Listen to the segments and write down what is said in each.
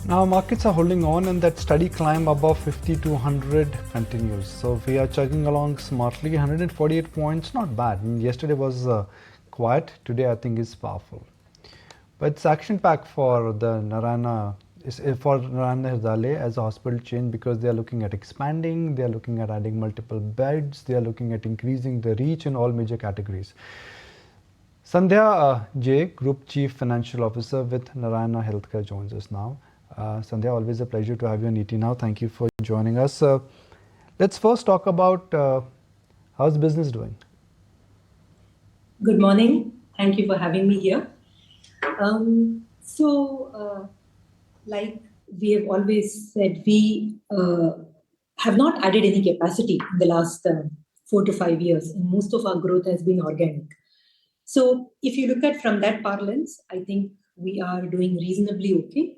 Now markets are holding on and that steady climb above 50 to 100 continues. So we are chugging along smartly. 148 points, not bad. Yesterday was quiet. Today I think is powerful. But it's action pack for the Narayana for Narayana Hridayalaya as a hospital chain because they are looking at expanding, they are looking at adding multiple beds, they are looking at increasing the reach in all major categories. Sandhya J, Group Chief Financial Officer with Narayana Healthcare, joins us now. Sandhya, always a pleasure to have you on ET Now. Thank you for joining us. Let's first talk about how's business doing? Good morning. Thank you for having me here. Like we have always said, we have not added any capacity in the last 4 to 5 years, and most of our growth has been organic. So if you look at from that parlance, I think we are doing reasonably okay.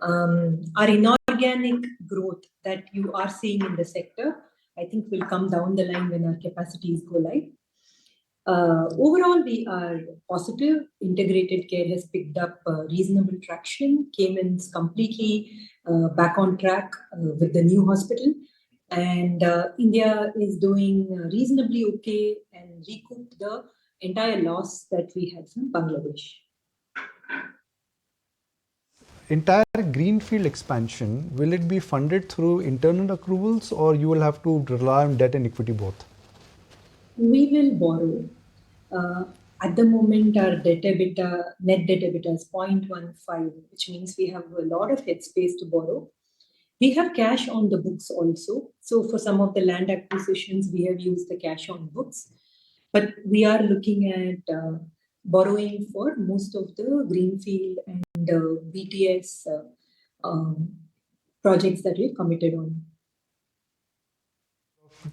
Our inorganic growth that you are seeing in the sector, I think will come down the line when our capacities go live. Overall, we are positive. Integrated care has picked up reasonable traction. Cayman's completely back on track with the new hospital. And India is doing reasonably okay and recouped the entire loss that we had from Bangladesh. Entire greenfield expansion, will it be funded through internal accruals or you will have to rely on debt and equity both? We will borrow. At the moment, our net debt EBITDA is 0.15, which means we have a lot of headspace to borrow. We have cash on the books also. So for some of the land acquisitions, we have used the cash on books. But we are looking at borrowing for most of the greenfield and BTS projects that we've committed on.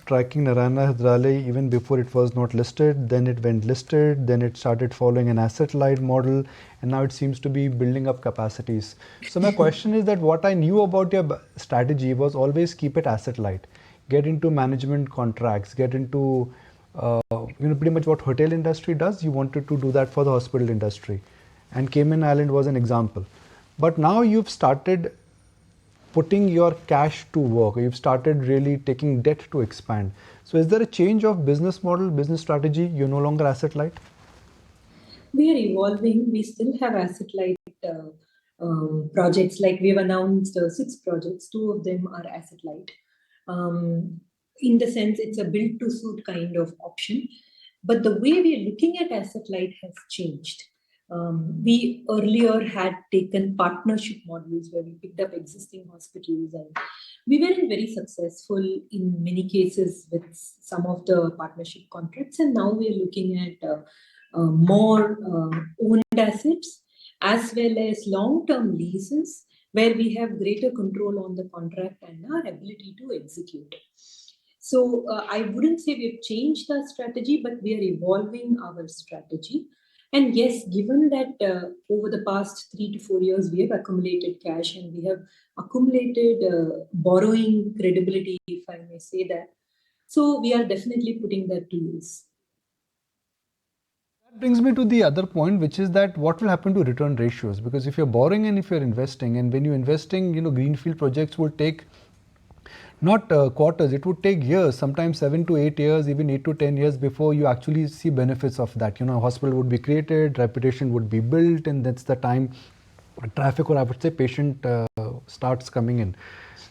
Tracking Narayana Hridayalaya even before it was not listed, then it went listed, then it started following an asset light model, and now it seems to be building up capacities. So my question is that what I knew about your strategy was always keep it asset light, get into management contracts, get into pretty much what hotel industry does. You wanted to do that for the hospital industry, and Cayman Island was an example. But now you've started putting your cash to work. You've started really taking debt to expand. So is there a change of business model, business strategy? You're no longer asset light? We are evolving. We still have asset light projects. Like we've announced 6 projects. 2 of them are asset light. In the sense, it's a build to suit kind of option. But the way we are looking at asset light has changed. We earlier had taken partnership models where we picked up existing hospitals, and we weren't very successful in many cases with some of the partnership contracts. And now we are looking at more owned assets as well as long-term leases where we have greater control on the contract and our ability to execute. So I wouldn't say we've changed our strategy, but we are evolving our strategy. And yes, given that over the past 3 to 4 years, we have accumulated cash and we have accumulated borrowing credibility, if I may say that. So we are definitely putting that to use. That brings me to the other point, which is that what will happen to return ratios? Because if you're borrowing and if you're investing, and when you're investing, greenfield projects will take not quarters, it would take years, sometimes 7 to 8 years, even 8 to 10 years before you actually see benefits of that. A hospital would be created, reputation would be built, and that's the time traffic, or I would say patient starts coming in.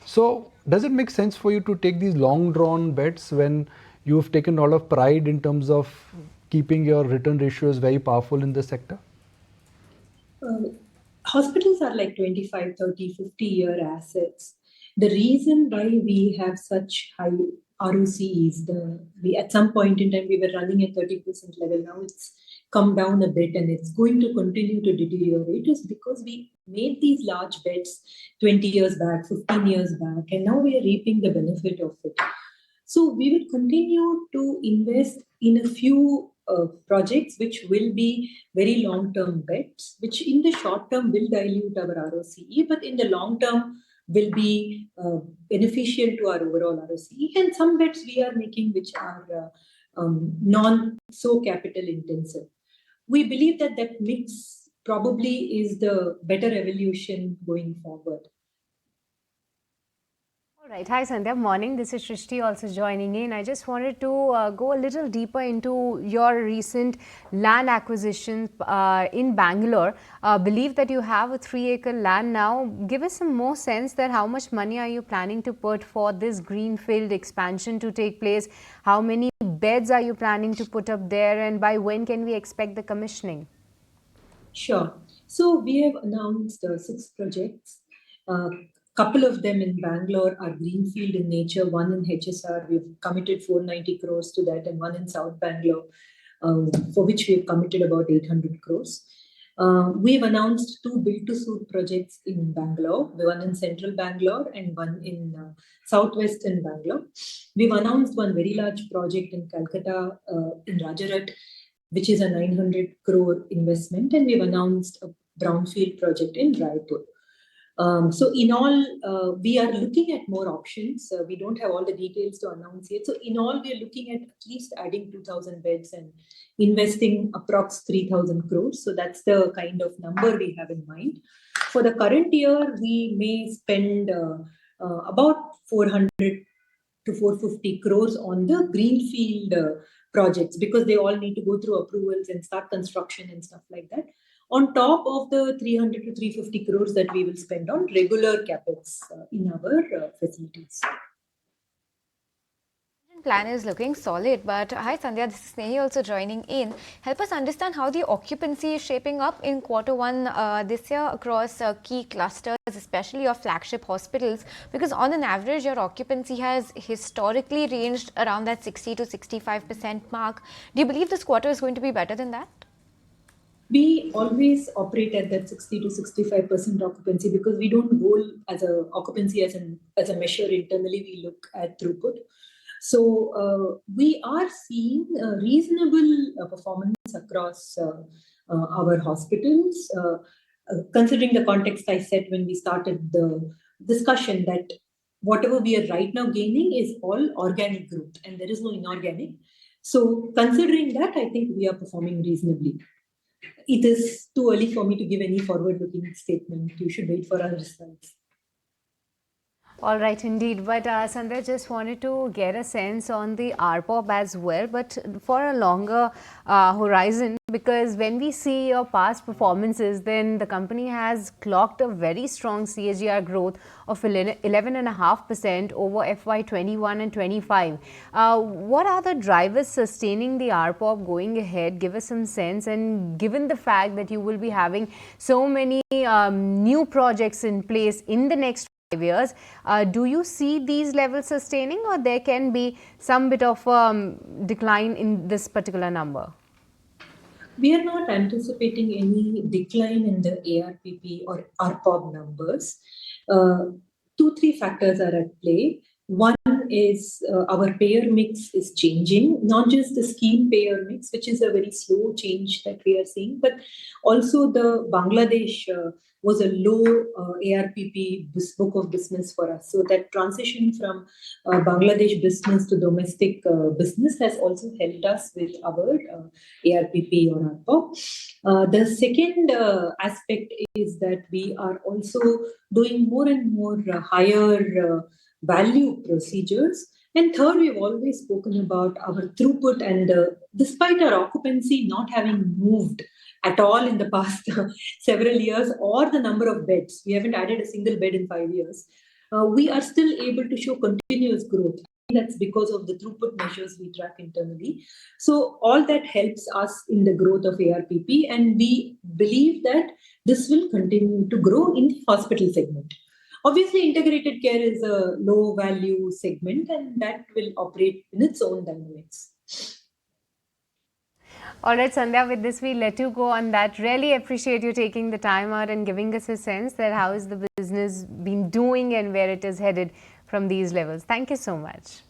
So does it make sense for you to take these long drawn bets when you've taken a lot of pride in terms of keeping your return ratios very powerful in the sector? Hospitals are like 25, 30, 50-year assets. The reason why we have such high ROC is we at some point in time we were running at 30% level. Now it's come down a bit and it's going to continue to deteriorate is because we made these large bets 20 years back, 15 years back, and now we are reaping the benefit of it. So we will continue to invest in a few projects which will be very long-term bets, which in the short term will dilute our ROCE, but in the long term will be beneficial to our overall ROCE. And some bets we are making which are non so capital intensive. We believe that mix probably is the better evolution going forward. All right. Hi, Sandhya. Morning. This is Shrishti also joining in. I just wanted to go a little deeper into your recent land acquisition in Bangalore. Believe that you have a 3-acre land now. Give us some more sense that how much money are you planning to put for this greenfield expansion to take place? How many beds are you planning to put up there, and by when can we expect the commissioning? Sure. So we have announced 6 projects. Couple of them in Bangalore are greenfield in nature. One in HSR, we've committed 490 crores to that, and one in South Bangalore, for which we've committed about 800 crores. We've announced 2 build-to-suit projects in Bangalore, one in central Bangalore and one in southwestern Bangalore. We've announced one very large project in Calcutta, in Rajarat, which is a 900 crore investment, and we've announced a brownfield project in Raipur. So in all, we are looking at more options. We don't have all the details to announce yet. So in all, we are looking at least adding 2,000 beds and investing approx 3,000 crores. So that's the kind of number we have in mind. For the current year, we may spend about 400 to 450 crores on the greenfield projects, because they all need to go through approvals and start construction and stuff like that, on top of the 300 to 350 crores that we will spend on regular capex in our facilities. Plan is looking solid, but hi Sandhya, this is Snehi also joining in. Help us understand how the occupancy is shaping up in Q1 this year across key clusters, especially your flagship hospitals, because on an average your occupancy has historically ranged around that 60 to 65% mark. Do you believe this quarter is going to be better than that? We always operate at that 60 to 65% occupancy, because we don't goal as a occupancy as a measure internally. We look at throughput. So we are seeing reasonable performance across our hospitals, considering the context I said when we started the discussion, that whatever we are right now gaining is all organic growth and there is no inorganic. So considering that, I think we are performing reasonably. It is too early for me to give any forward-looking statement. You should wait for our results. All right, indeed. But Sandhya, just wanted to get a sense on the RPOB as well, but for a longer horizon, because when we see your past performances, then the company has clocked a very strong CAGR growth of 11.5% over FY21 and 25. What are the drivers sustaining the RPOB going ahead? Give us some sense. And given the fact that you will be having so many new projects in place in the next 5 years, do you see these levels sustaining, or there can be some bit of decline in this particular number? We are not anticipating any decline in the ARPP or RPOB numbers. 2-3 factors are at play. One is our payer mix is changing, not just the scheme payer mix, which is a very slow change that we are seeing, but also the Bangladesh was a low ARPP book of business for us. So that transition from Bangladesh business to domestic business has also helped us with our ARPP or RPOB. The second aspect is that we are also doing more and more higher value procedures. And third, we've always spoken about our throughput, and despite our occupancy not having moved at all in the past several years, or the number of beds, we haven't added a single bed in 5 years, we are still able to show continuous growth. That's because of the throughput measures we track internally. So all that helps us in the growth of ARPP, and we believe that this will continue to grow in the hospital segment. Obviously, integrated care is a low value segment, and that will operate in its own dynamics. All right, Sandhya, with this, we let you go on that. Really appreciate you taking the time out and giving us a sense that how is the business been doing and where it is headed from these levels. Thank you so much.